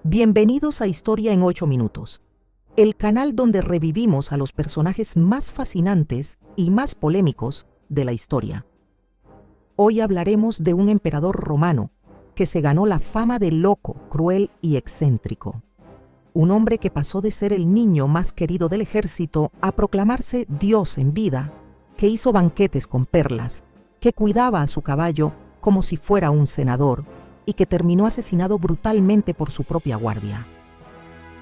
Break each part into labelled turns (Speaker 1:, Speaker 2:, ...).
Speaker 1: Bienvenidos a Historia en 8 minutos, el canal donde revivimos a los personajes más fascinantes y más polémicos de la historia. Hoy hablaremos de un emperador romano que se ganó la fama de loco, cruel y excéntrico. Un hombre que pasó de ser el niño más querido del ejército a proclamarse Dios en vida, que hizo banquetes con perlas, que cuidaba a su caballo como si fuera un senador y que terminó asesinado brutalmente por su propia guardia.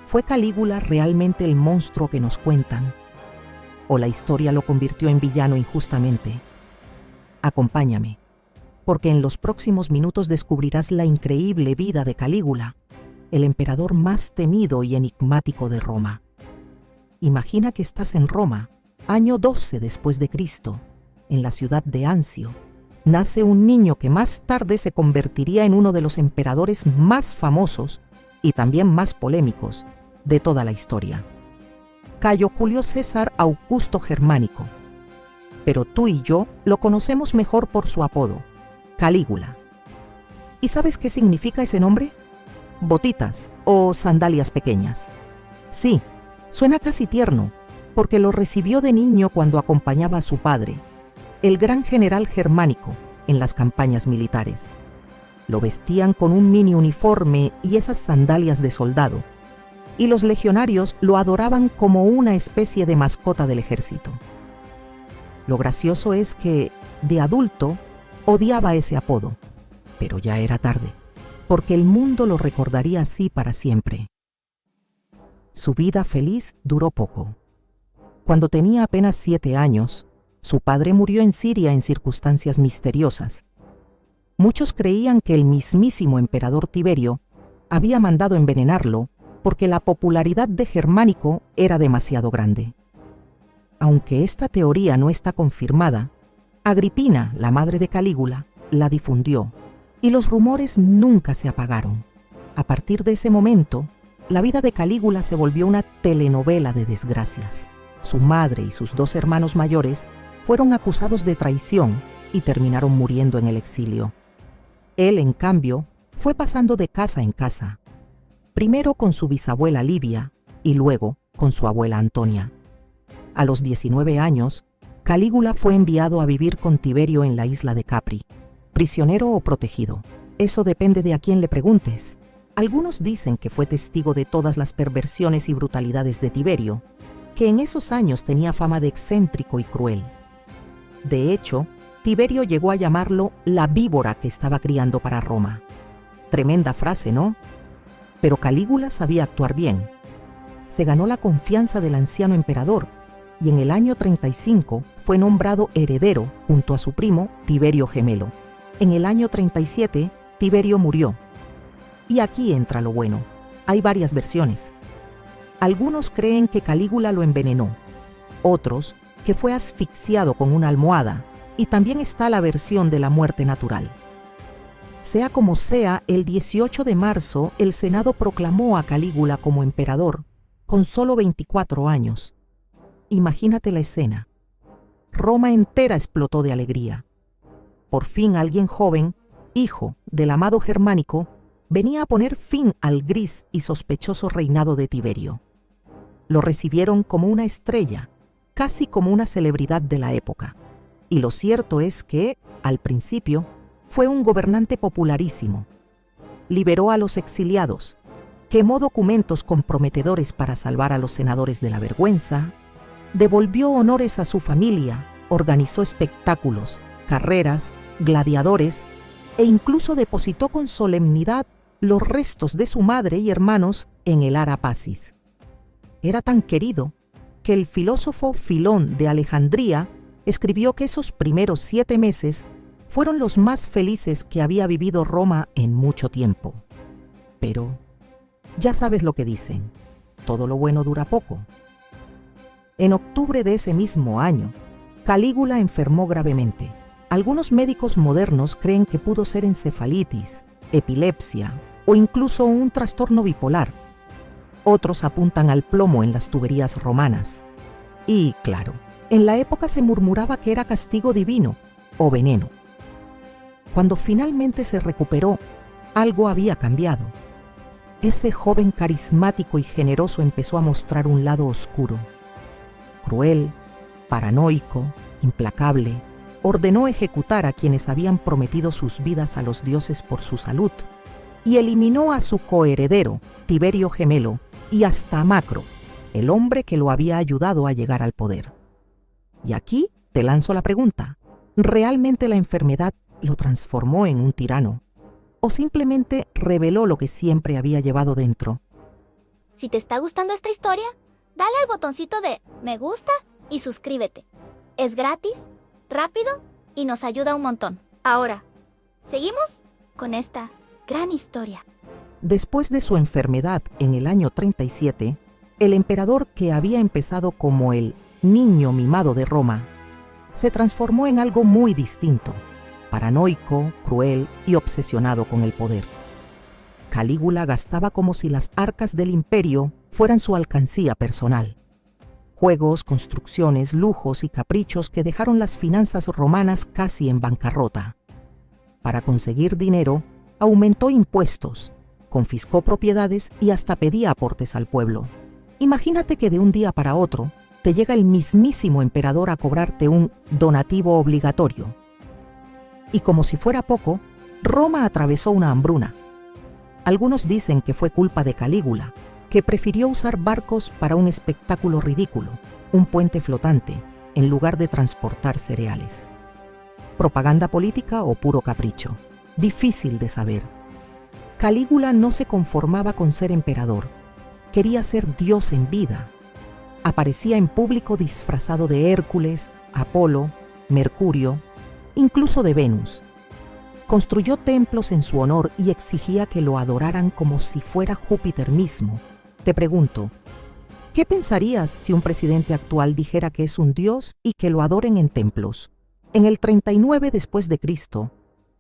Speaker 1: ¿Fue Calígula realmente el monstruo que nos cuentan? ¿O la historia lo convirtió en villano injustamente? Acompáñame, porque en los próximos minutos descubrirás la increíble vida de Calígula, el emperador más temido y enigmático de Roma. Imagina que estás en Roma, año 12 después de Cristo, en la ciudad de Anzio. Nace un niño que más tarde se convertiría en uno de los emperadores más famosos y también más polémicos de toda la historia. Cayo Julio César Augusto Germánico. Pero tú y yo lo conocemos mejor por su apodo, Calígula. ¿Y sabes qué significa ese nombre? Botitas o sandalias pequeñas. Sí, suena casi tierno, porque lo recibió de niño cuando acompañaba a su padre, el gran general germánico, en las campañas militares. Lo vestían con un mini uniforme y esas sandalias de soldado, y los legionarios lo adoraban como una especie de mascota del ejército. Lo gracioso es que, de adulto, odiaba ese apodo, pero ya era tarde, porque el mundo lo recordaría así para siempre. Su vida feliz duró poco. Cuando tenía apenas 7 años, su padre murió en Siria en circunstancias misteriosas. Muchos creían que el mismísimo emperador Tiberio había mandado envenenarlo porque la popularidad de Germánico era demasiado grande. Aunque esta teoría no está confirmada, Agripina, la madre de Calígula, la difundió, y los rumores nunca se apagaron. A partir de ese momento, la vida de Calígula se volvió una telenovela de desgracias. Su madre y sus 2 hermanos mayores fueron acusados de traición y terminaron muriendo en el exilio. Él, en cambio, fue pasando de casa en casa, primero con su bisabuela Livia y luego con su abuela Antonia. A los 19 años, Calígula fue enviado a vivir con Tiberio en la isla de Capri. ¿Prisionero o protegido? Eso depende de a quién le preguntes. Algunos dicen que fue testigo de todas las perversiones y brutalidades de Tiberio, que en esos años tenía fama de excéntrico y cruel. De hecho, Tiberio llegó a llamarlo la víbora que estaba criando para Roma. Tremenda frase, ¿no? Pero Calígula sabía actuar bien. Se ganó la confianza del anciano emperador y en el año 35 fue nombrado heredero junto a su primo Tiberio Gemelo. En el año 37, Tiberio murió. Y aquí entra lo bueno. Hay varias versiones. Algunos creen que Calígula lo envenenó, otros que fue asfixiado con una almohada, y también está la versión de la muerte natural. Sea como sea, el 18 de marzo el Senado proclamó a Calígula como emperador, con solo 24 años. Imagínate la escena. Roma entera explotó de alegría. Por fin alguien joven, hijo del amado Germánico, venía a poner fin al gris y sospechoso reinado de Tiberio. Lo recibieron como una estrella, casi como una celebridad de la época. Y lo cierto es que, al principio, fue un gobernante popularísimo. Liberó a los exiliados, quemó documentos comprometedores para salvar a los senadores de la vergüenza, devolvió honores a su familia, organizó espectáculos, carreras, gladiadores, e incluso depositó con solemnidad los restos de su madre y hermanos en el Ara Pacis. Era tan querido que el filósofo Filón de Alejandría escribió que esos primeros 7 meses fueron los más felices que había vivido Roma en mucho tiempo. Pero ya sabes lo que dicen, todo lo bueno dura poco. En octubre de ese mismo año, Calígula enfermó gravemente. Algunos médicos modernos creen que pudo ser encefalitis, epilepsia o incluso un trastorno bipolar. Otros apuntan al plomo en las tuberías romanas. Y, claro, en la época se murmuraba que era castigo divino o veneno. Cuando finalmente se recuperó, algo había cambiado. ese joven carismático y generoso empezó a mostrar un lado oscuro. Cruel, paranoico, implacable, ordenó ejecutar a quienes habían prometido sus vidas a los dioses por su salud y eliminó a su coheredero, Tiberio Gemelo, y hasta a Macro, el hombre que lo había ayudado a llegar al poder. Y aquí te lanzo la pregunta: ¿realmente la enfermedad lo transformó en un tirano? ¿O simplemente reveló lo que siempre había llevado dentro?
Speaker 2: Si te está gustando esta historia, dale al botoncito de me gusta y suscríbete. Es gratis, rápido y nos ayuda un montón. Ahora, seguimos con esta gran historia.
Speaker 1: Después de su enfermedad en el año 37, el emperador, que había empezado como el niño mimado de Roma, se transformó en algo muy distinto: paranoico, cruel y obsesionado con el poder. Calígula gastaba como si las arcas del imperio fueran su alcancía personal. Juegos, construcciones, lujos y caprichos que dejaron las finanzas romanas casi en bancarrota. Para conseguir dinero, aumentó impuestos, confiscó propiedades y hasta pedía aportes al pueblo. Imagínate que de un día para otro te llega el mismísimo emperador a cobrarte un donativo obligatorio. Y como si fuera poco, Roma atravesó una hambruna. Algunos dicen que fue culpa de Calígula, que prefirió usar barcos para un espectáculo ridículo, un puente flotante, en lugar de transportar cereales. ¿Propaganda política o puro capricho? Difícil de saber. Calígula no se conformaba con ser emperador. Quería ser Dios en vida. Aparecía en público disfrazado de Hércules, Apolo, Mercurio, incluso de Venus. Construyó templos en su honor y exigía que lo adoraran como si fuera Júpiter mismo. Te pregunto, ¿qué pensarías si un presidente actual dijera que es un dios y que lo adoren en templos? En el 39 después de Cristo,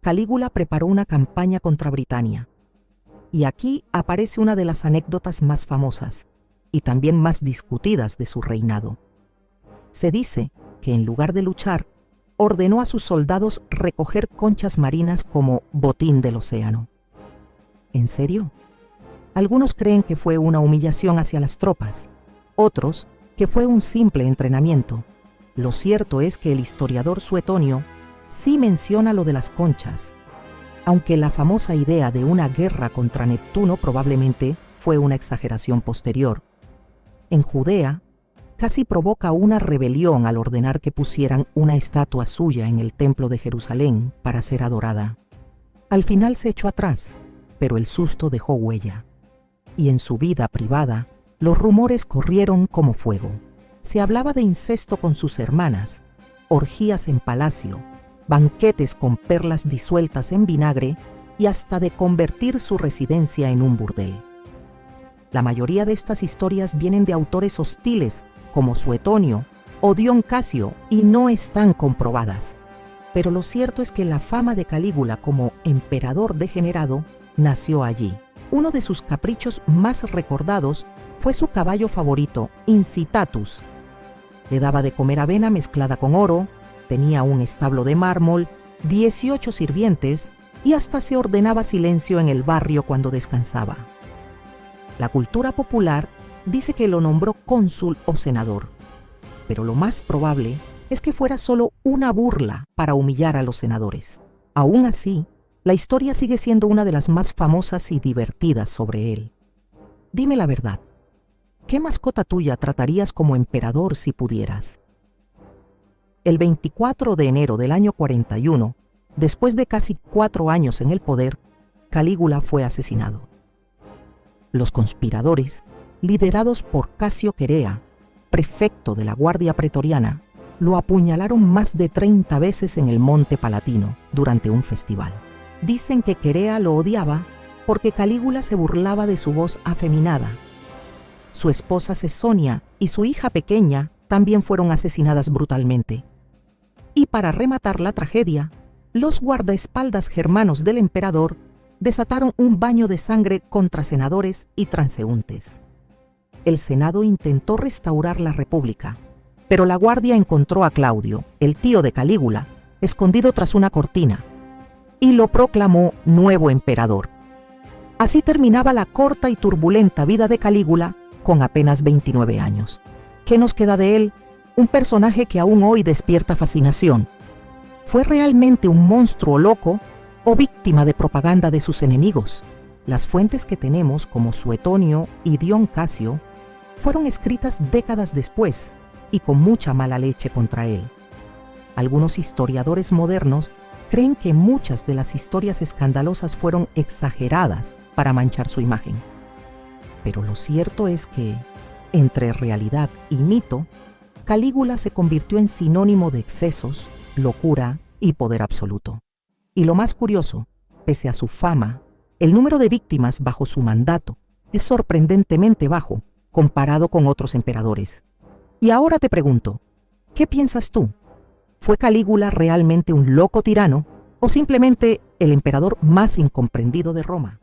Speaker 1: Calígula preparó una campaña contra Britania. Y aquí aparece una de las anécdotas más famosas y también más discutidas de su reinado. Se dice que en lugar de luchar, ordenó a sus soldados recoger conchas marinas como botín del océano. ¿En serio? Algunos creen que fue una humillación hacia las tropas, otros que fue un simple entrenamiento. Lo cierto es que el historiador Suetonio sí menciona lo de las conchas, aunque la famosa idea de una guerra contra Neptuno probablemente fue una exageración posterior. En Judea, casi provoca una rebelión al ordenar que pusieran una estatua suya en el templo de Jerusalén para ser adorada. Al final se echó atrás, pero el susto dejó huella. Y en su vida privada, los rumores corrieron como fuego. Se hablaba de incesto con sus hermanas, orgías en palacio, banquetes con perlas disueltas en vinagre y hasta de convertir su residencia en un burdel. La mayoría de estas historias vienen de autores hostiles como Suetonio o Dion Casio y no están comprobadas. Pero lo cierto es que la fama de Calígula como emperador degenerado nació allí. Uno de sus caprichos más recordados fue su caballo favorito, Incitatus. Le daba de comer avena mezclada con oro, tenía un establo de mármol, 18 sirvientes y hasta se ordenaba silencio en el barrio cuando descansaba. La cultura popular dice que lo nombró cónsul o senador, pero lo más probable es que fuera solo una burla para humillar a los senadores. Aún así, la historia sigue siendo una de las más famosas y divertidas sobre él. Dime la verdad, ¿qué mascota tuya tratarías como emperador si pudieras? El 24 de enero del año 41, después de casi 4 años en el poder, Calígula fue asesinado. Los conspiradores, liderados por Casio Querea, prefecto de la Guardia Pretoriana, lo apuñalaron más de 30 veces en el Monte Palatino durante un festival. Dicen que Querea lo odiaba porque Calígula se burlaba de su voz afeminada. Su esposa Cesonia y su hija pequeña también fueron asesinadas brutalmente. Y para rematar la tragedia, los guardaespaldas germanos del emperador desataron un baño de sangre contra senadores y transeúntes. El Senado intentó restaurar la República, pero la Guardia encontró a Claudio, el tío de Calígula, escondido tras una cortina, y lo proclamó nuevo emperador. Así terminaba la corta y turbulenta vida de Calígula con apenas 29 años. ¿Qué nos queda de él? Un personaje que aún hoy despierta fascinación. ¿Fue realmente un monstruo loco o víctima de propaganda de sus enemigos? Las fuentes que tenemos, como Suetonio y Dion Casio, fueron escritas décadas después y con mucha mala leche contra él. Algunos historiadores modernos creen que muchas de las historias escandalosas fueron exageradas para manchar su imagen. Pero lo cierto es que, entre realidad y mito, Calígula se convirtió en sinónimo de excesos, locura y poder absoluto. Y lo más curioso, pese a su fama, el número de víctimas bajo su mandato es sorprendentemente bajo comparado con otros emperadores. Y ahora te pregunto, ¿qué piensas tú? ¿Fue Calígula realmente un loco tirano o simplemente el emperador más incomprendido de Roma?